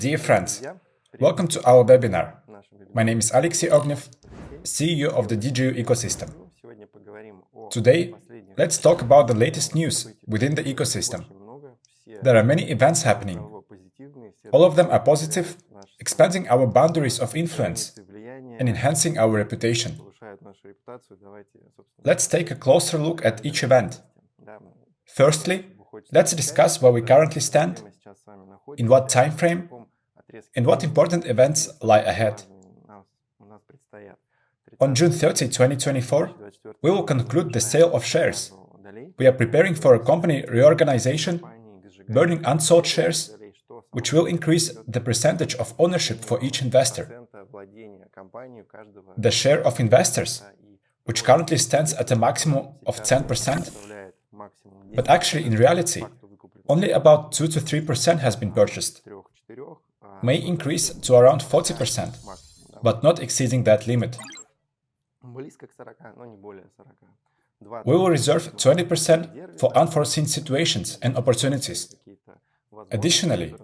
Dear friends, welcome to our webinar. My name is Alexey Ognev, CEO of the DigiU ecosystem. Today, let's talk about the latest news within the ecosystem. There are many events happening. All of them are positive, expanding our boundaries of influence and enhancing our reputation. Let's take a closer look at each event. Firstly, let's discuss where we currently stand, in what time frame, and what important events lie ahead. On June 30, 2024, we will conclude the sale of shares. We are preparing for a company reorganization, burning unsold shares, which will increase the percentage of ownership for each investor. The share of investors, which currently stands at a maximum of 10%, but actually in reality, only about 2 to 3% has been purchased, may increase to around 40%, but not exceeding that limit. We will reserve 20% for unforeseen situations and opportunities. Additionally,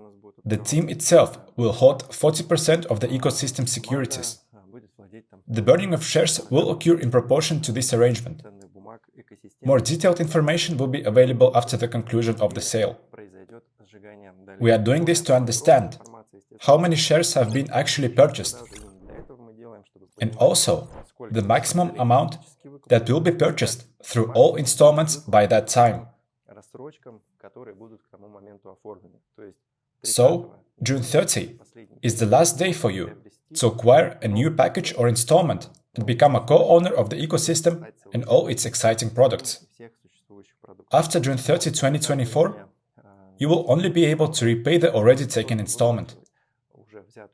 the team itself will hold 40% of the ecosystem securities. The burning of shares will occur in proportion to this arrangement. More detailed information will be available after the conclusion of the sale. We are doing this to understand how many shares have been actually purchased, and also the maximum amount that will be purchased through all installments by that time. So, June 30 is the last day for you to acquire a new package or installment and become a co-owner of the ecosystem and all its exciting products. After June 30, 2024, you will only be able to repay the already taken installment.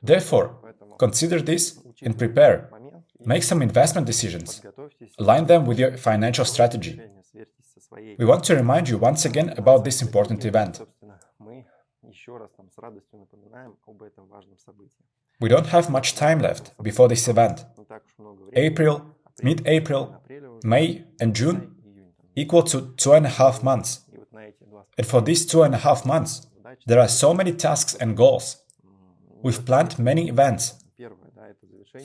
Therefore, consider this and prepare. Make some investment decisions. Align them with your financial strategy. We want to remind you once again about this important event. We don't have much time left before this event. April, mid-April, May and June equal to 2.5 months. And for these 2.5 months, there are so many tasks and goals. We've planned many events.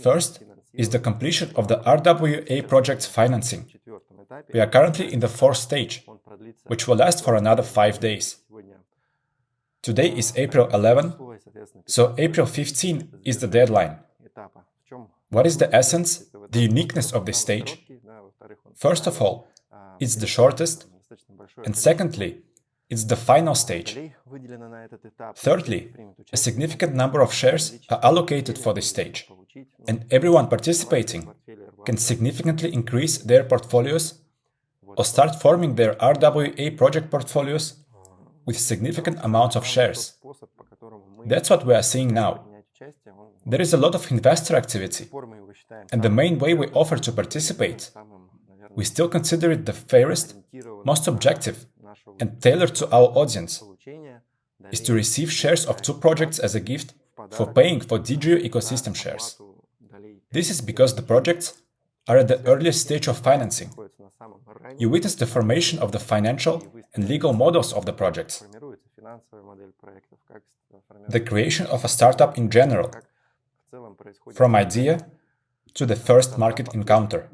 First is the completion of the RWA project's financing. We are currently in the 4th stage, which will last for another 5 days. Today is April 11, so April 15 is the deadline. What is the essence, the uniqueness of this stage? First of all, it's the shortest, and secondly, it's the final stage. Thirdly, a significant number of shares are allocated for this stage, and everyone participating can significantly increase their portfolios or start forming their RWA project portfolios with significant amounts of shares. That's what we are seeing now. There is a lot of investor activity, and the main way we offer to participate, we still consider it the fairest, most objective, and tailored to our audience, is to receive shares of 2 projects as a gift for paying for DigiU ecosystem shares. This is because the projects are at the earliest stage of financing. You witness the formation of the financial and legal models of the projects, the creation of a startup in general, from idea to the first market encounter.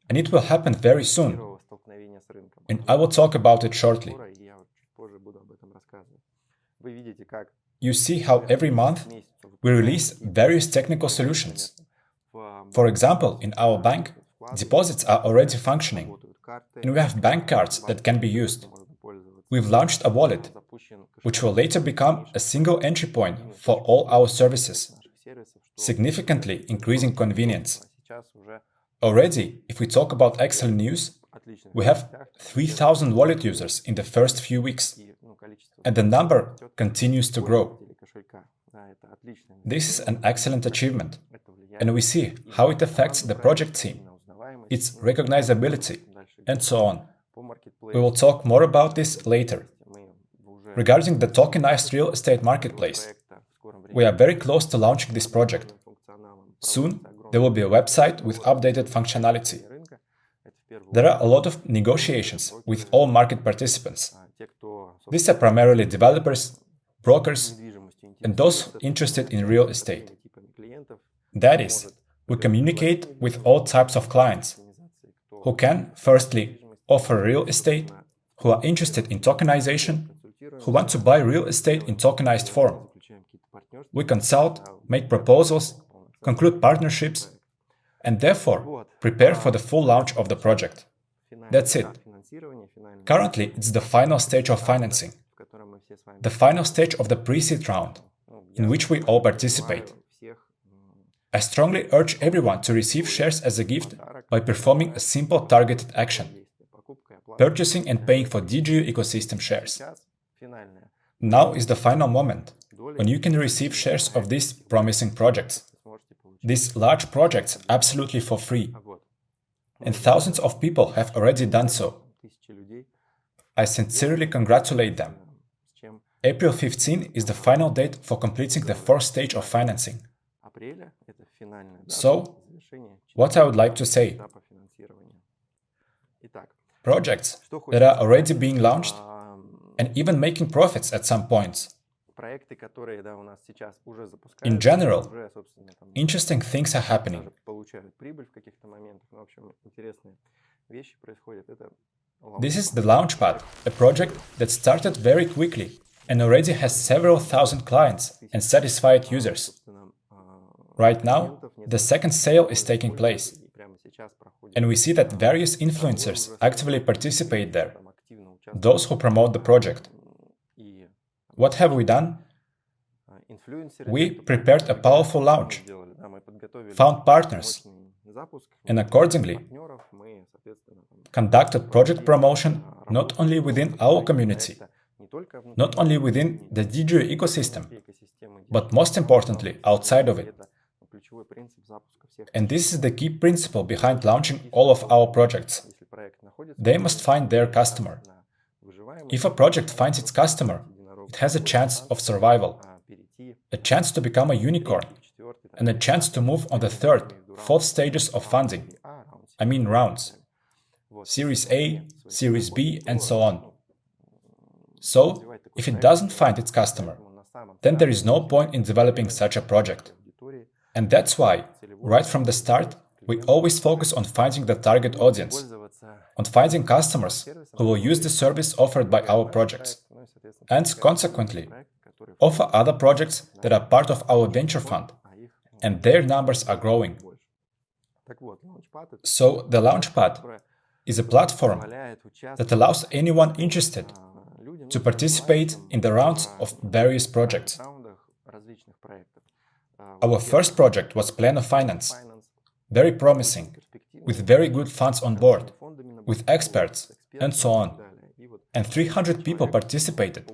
And it will happen very soon, and I will talk about it shortly. You see how every month we release various technical solutions. For example, in our bank, deposits are already functioning, and we have bank cards that can be used. We've launched a wallet, which will later become a single entry point for all our services, significantly increasing convenience. Already, if we talk about excellent news, we have 3,000 wallet users in the first few weeks, and the number continues to grow. This is an excellent achievement, and we see how it affects the project team, its recognizability, and so on. We will talk more about this later. Regarding the tokenized real estate marketplace, we are very close to launching this project. Soon, there will be a website with updated functionality. There are a lot of negotiations with all market participants. These are primarily developers, brokers, and those interested in real estate. That is, we communicate with all types of clients who can, firstly, offer real estate, who are interested in tokenization, who want to buy real estate in tokenized form. We consult, make proposals, conclude partnerships, and therefore prepare for the full launch of the project. That's it. Currently, it's the final stage of financing, the final stage of the pre-seed round, in which we all participate. I strongly urge everyone to receive shares as a gift by performing a simple targeted action, purchasing and paying for DigiU ecosystem shares. Now is the final moment when you can receive shares of these promising projects. These large projects absolutely for free. And thousands of people have already done so. I sincerely congratulate them. April 15 is the final date for completing the fourth stage of financing. So, what I would like to say. Projects that are already being launched and even making profits at some points. In general, interesting things are happening. This is the Launchpad, a project that started very quickly and already has several thousand clients and satisfied users. Right now, the second sale is taking place, and we see that various influencers actively participate there, those who promote the project. What have we done? We prepared a powerful launch, found partners, and accordingly conducted project promotion not only within our community, not only within the DigiU ecosystem, but most importantly outside of it. And this is the key principle behind launching all of our projects. They must find their customer. If a project finds its customer, it has a chance of survival, a chance to become a unicorn, and a chance to move on the third, fourth stages of funding. I mean rounds. Series A, Series B, and so on. So, if it doesn't find its customer, then there is no point in developing such a project. And that's why, right from the start, we always focus on finding the target audience, on finding customers who will use the service offered by our projects, and consequently, offer other projects that are part of our venture fund, and their numbers are growing. So, the Launchpad is a platform that allows anyone interested to participate in the rounds of various projects. Our first project was Plan of Finance, very promising, with very good funds on board, with experts, and so on. And 300 people participated.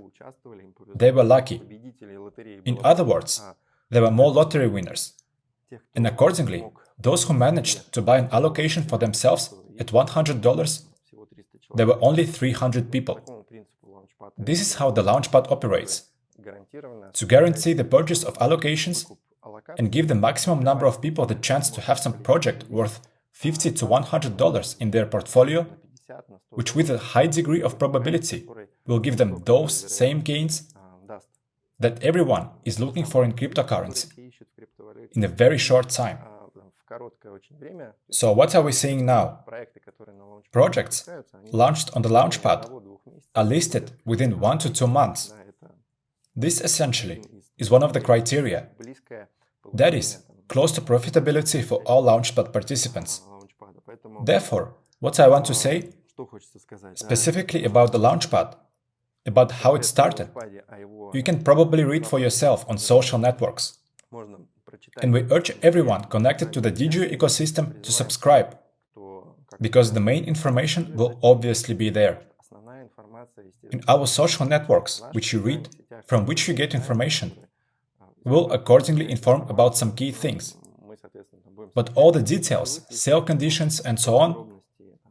They were lucky. In other words, there were more lottery winners. And accordingly, those who managed to buy an allocation for themselves at $100, there were only 300 people. This is how the Launchpad operates. To guarantee the purchase of allocations and give the maximum number of people the chance to have some project worth $50 to $100 in their portfolio, which with a high degree of probability will give them those same gains that everyone is looking for in cryptocurrency in a very short time. So what are we seeing now? Projects launched on the Launchpad are listed within 1 to 2 months. This essentially is one of the criteria. That is, close to profitability for all Launchpad participants. Therefore, what I want to say, specifically about the Launchpad, about how it started, you can probably read for yourself on social networks. And we urge everyone connected to the DigiU ecosystem to subscribe, because the main information will obviously be there. In our social networks, which you read, from which you get information, we will accordingly inform about some key things. But all the details, sale conditions and so on,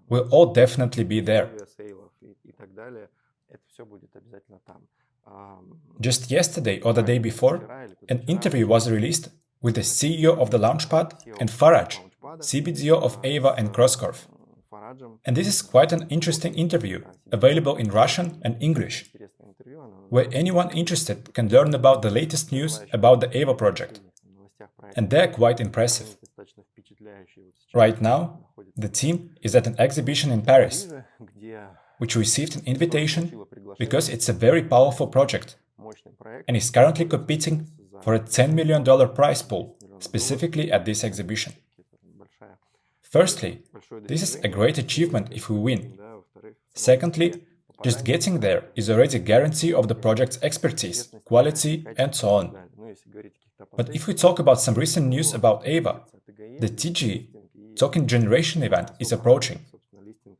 will all definitely be there. Just yesterday or the day before, an interview was released with the CEO of the Launchpad and Faraj, CBDO of Ava and Crosscorf. And this is quite an interesting interview, available in Russian and English. where anyone interested can learn about the latest news about the EVA project. And they are quite impressive. Right now, the team is at an exhibition in Paris, which received an invitation because it's a very powerful project and is currently competing for a $10 million prize pool, specifically at this exhibition. Firstly, this is a great achievement if we win. Secondly, just getting there is already a guarantee of the project's expertise, quality, and so on. But if we talk about some recent news about EVA, the TGE token generation event is approaching.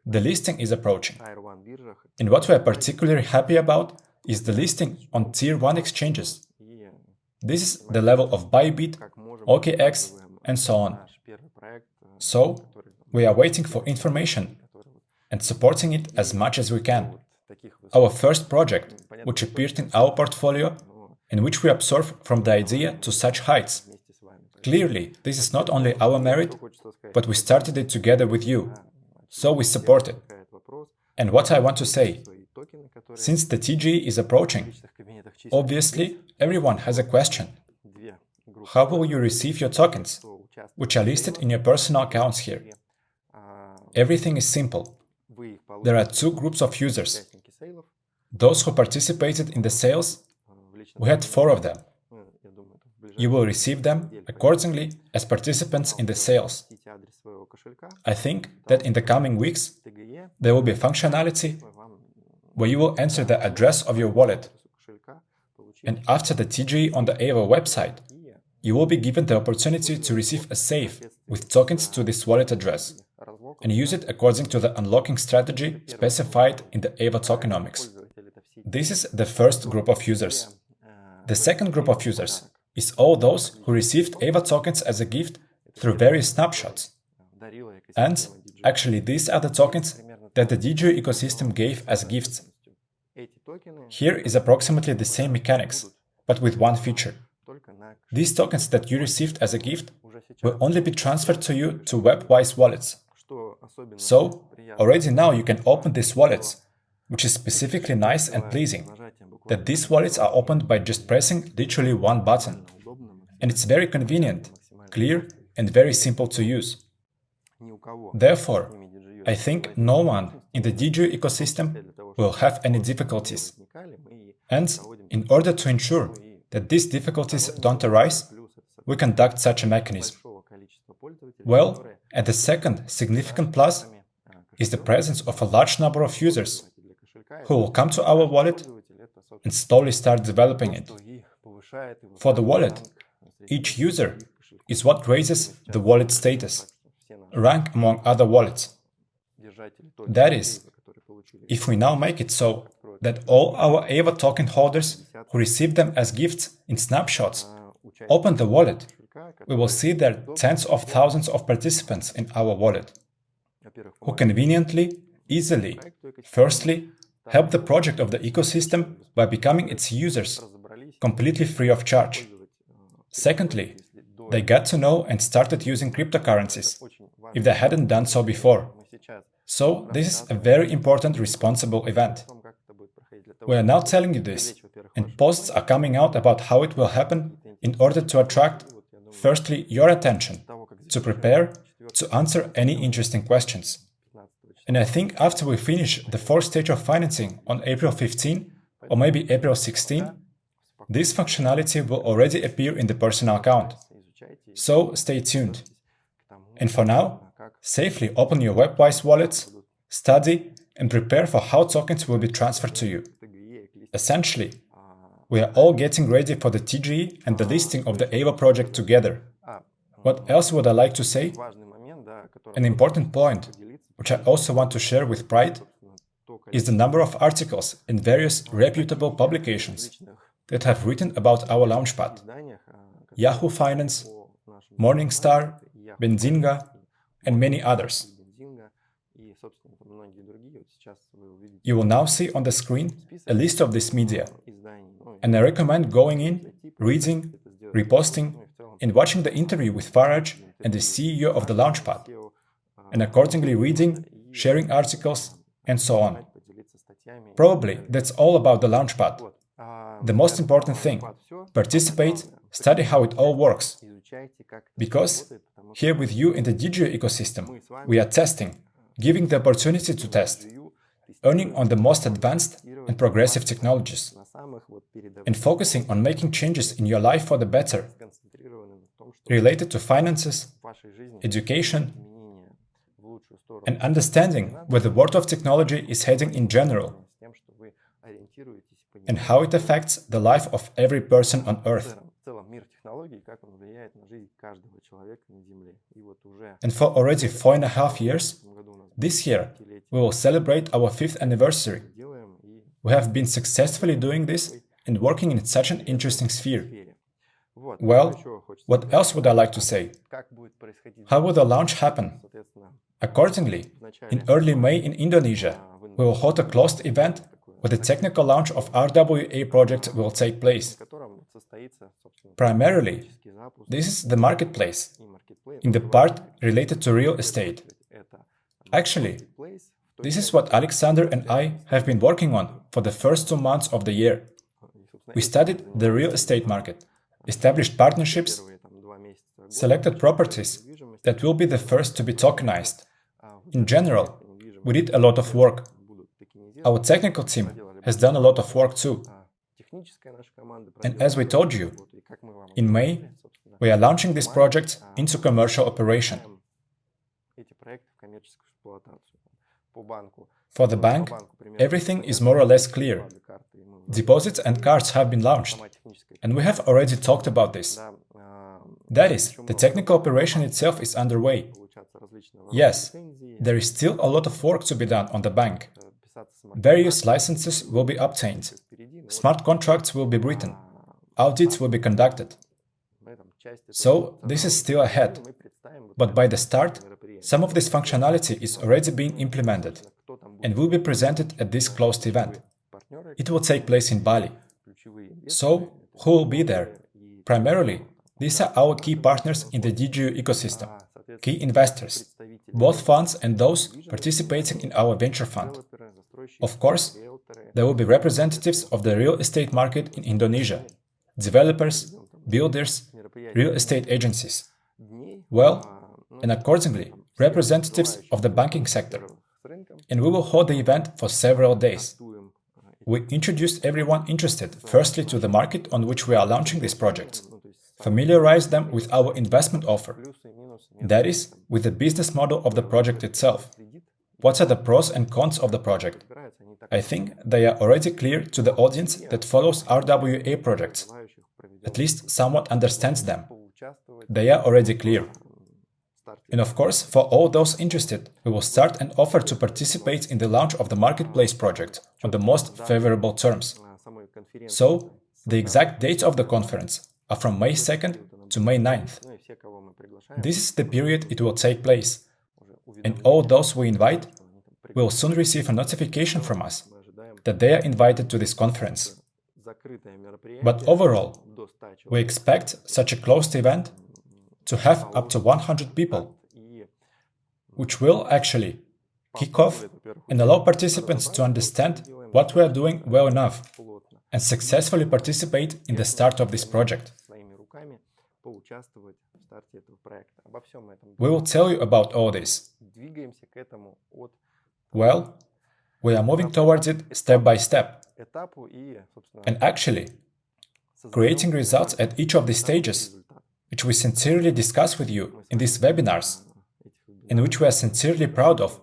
The listing is approaching. And what we are particularly happy about is the listing on Tier 1 exchanges. This is the level of Bybit, OKX, and so on. So, we are waiting for information and supporting it as much as we can. Our first project, which appeared in our portfolio, and which we absorbed from the idea to such heights. Clearly, this is not only our merit, but we started it together with you. So we support it. And what I want to say, since the TGE is approaching, obviously everyone has a question. How will you receive your tokens, which are listed in your personal accounts here? Everything is simple. There are two groups of users. Those who participated in the sales, we had 4 of them. You will receive them accordingly as participants in the sales. I think that in the coming weeks, there will be a functionality where you will enter the address of your wallet. And after the TGE on the EVA website, you will be given the opportunity to receive a safe with tokens to this wallet address and use it according to the unlocking strategy specified in the EVA tokenomics. This is the first group of users. The second group of users is all those who received EVA tokens as a gift through various snapshots. And actually these are the tokens that the DigiU ecosystem gave as gifts. Here is approximately the same mechanics, but with one feature. These tokens that you received as a gift will only be transferred to you to web-wise wallets. So, already now you can open these wallets, which is specifically nice and pleasing, that these wallets are opened by just pressing literally one button. And it's very convenient, clear, and very simple to use. Therefore, I think no one in the DigiU ecosystem will have any difficulties. And in order to ensure that these difficulties don't arise, we conduct such a mechanism. Well, and the second significant plus is the presence of a large number of users who will come to our wallet and slowly start developing it. For the wallet, each user is what raises the wallet status, rank among other wallets. That is, if we now make it so that all our EVA token holders who receive them as gifts in snapshots open the wallet, we will see there are tens of thousands of participants in our wallet, who conveniently, easily, firstly, help the project of the ecosystem by becoming its users, completely free of charge. Secondly, they got to know and started using cryptocurrencies, if they hadn't done so before. So, this is a very important responsible event. We are now telling you this, and posts are coming out about how it will happen in order to attract, firstly, your attention, to prepare, to answer any interesting questions. And I think after we finish the 4th stage of financing on April 15, or maybe April 16, this functionality will already appear in the personal account. So stay tuned. And for now, safely open your web-wise wallets, study, and prepare for how tokens will be transferred to you. Essentially, we are all getting ready for the TGE and the listing of the EVA project together. What else would I like to say? An important point, which I also want to share with pride, is the number of articles in various reputable publications that have written about our Launchpad. Yahoo Finance, Morningstar, Benzinga, and many others. You will now see on the screen a list of this media, and I recommend going in, reading, reposting, and watching the interview with Faraj and the CEO of the Launchpad, and accordingly reading, sharing articles, and so on. Probably that's all about the Launchpad. the most important thing, participate, study how it all works. Because here with you in the DigiU ecosystem, we are testing, giving the opportunity to test, earning on the most advanced and progressive technologies, and focusing on making changes in your life for the better, related to finances, education, and understanding where the world of technology is heading in general, and how it affects the life of every person on Earth. And for already 4.5 years, this year, we will celebrate our 5th anniversary. We have been successfully doing this and working in such an interesting sphere. Well, what else would I like to say? How will the launch happen? Accordingly, in early May in Indonesia, we will hold a closed event where the technical launch of RWA project will take place. Primarily, this is the marketplace, in the part related to real estate. Actually, this is what Alexander and I have been working on for the first 2 months of the year. We studied the real estate market, established partnerships, selected properties that will be the first to be tokenized. In general, we did a lot of work. Our technical team has done a lot of work too. And as we told you, in May, we are launching this project into commercial operation. For the bank, everything is more or less clear. Deposits and cards have been launched, and we have already talked about this. That is, the technical operation itself is underway. Yes, there is still a lot of work to be done on the bank. Various licenses will be obtained, smart contracts will be written, audits will be conducted. So, this is still ahead. But by the start, some of this functionality is already being implemented and will be presented at this closed event. It will take place in Bali. So, who will be there? Primarily, these are our key partners in the DigiU ecosystem, key investors, both funds and those participating in our venture fund. Of course, there will be representatives of the real estate market in Indonesia, developers, builders, real estate agencies. Well, and accordingly, representatives of the banking sector. And we will hold the event for several days. We introduced everyone interested firstly to the market on which we are launching this project, familiarize them with our investment offer, that is, with the business model of the project itself. What are the pros and cons of the project? I think they are already clear to the audience that follows RWA projects, at least somewhat understands them. They are already clear. And of course, for all those interested, we will start an offer to participate in the launch of the marketplace project on the most favorable terms. So, the exact dates of the conference are from May 2nd to May 9th. This is the period it will take place, and all those we invite will soon receive a notification from us that they are invited to this conference. But overall, we expect such a closed event to have up to 100 people, which will actually kick off and allow participants to understand what we are doing well enough and successfully participate in the start of this project. We will tell you about all this. Well, we are moving towards it step by step. And actually, creating results at each of these stages, which we sincerely discuss with you in these webinars, and which we are sincerely proud of,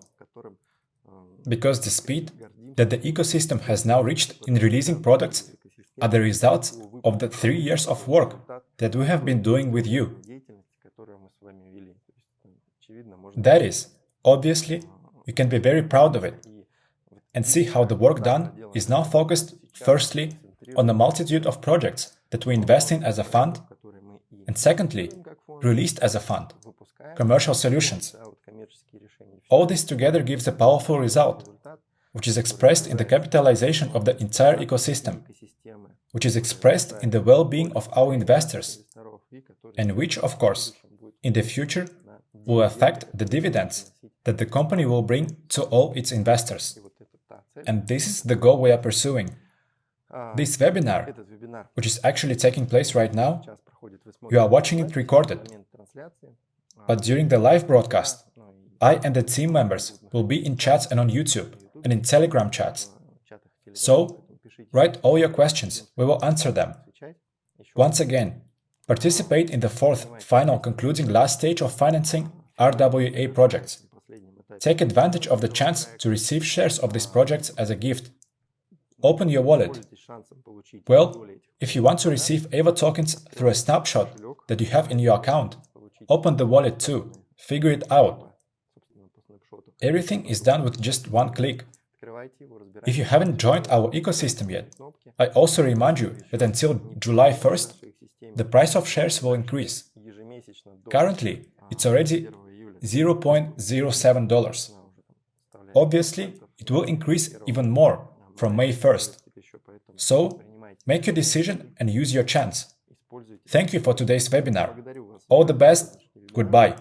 because the speed that the ecosystem has now reached in releasing products are the results of the 3 years of work that we have been doing with you. That is, obviously, you can be very proud of it, and see how the work done is now focused, firstly, on a multitude of projects that we invest in as a fund, and secondly, released as a fund, commercial solutions. All this together gives a powerful result, which is expressed in the capitalization of the entire ecosystem, which is expressed in the well-being of our investors, and which, of course, in the future will affect the dividends that the company will bring to all its investors. And this is the goal we are pursuing. this webinar, which is actually taking place right now, you are watching it recorded. But during the live broadcast, I and the team members will be in chats and on YouTube and in Telegram chats. So, write all your questions, we will answer them. Once again, participate in the fourth, final, concluding last stage of financing RWA projects. Take advantage of the chance to receive shares of these projects as a gift. Open your wallet. Well, if you want to receive AVA tokens through a snapshot that you have in your account, open the wallet too. Figure it out. Everything is done with just one click. If you haven't joined our ecosystem yet, I also remind you that until July 1st, the price of shares will increase. Currently, it's already $0.07. Obviously, it will increase even more from May 1st. So, make your decision and use your chance. Thank you for today's webinar. All the best. Goodbye.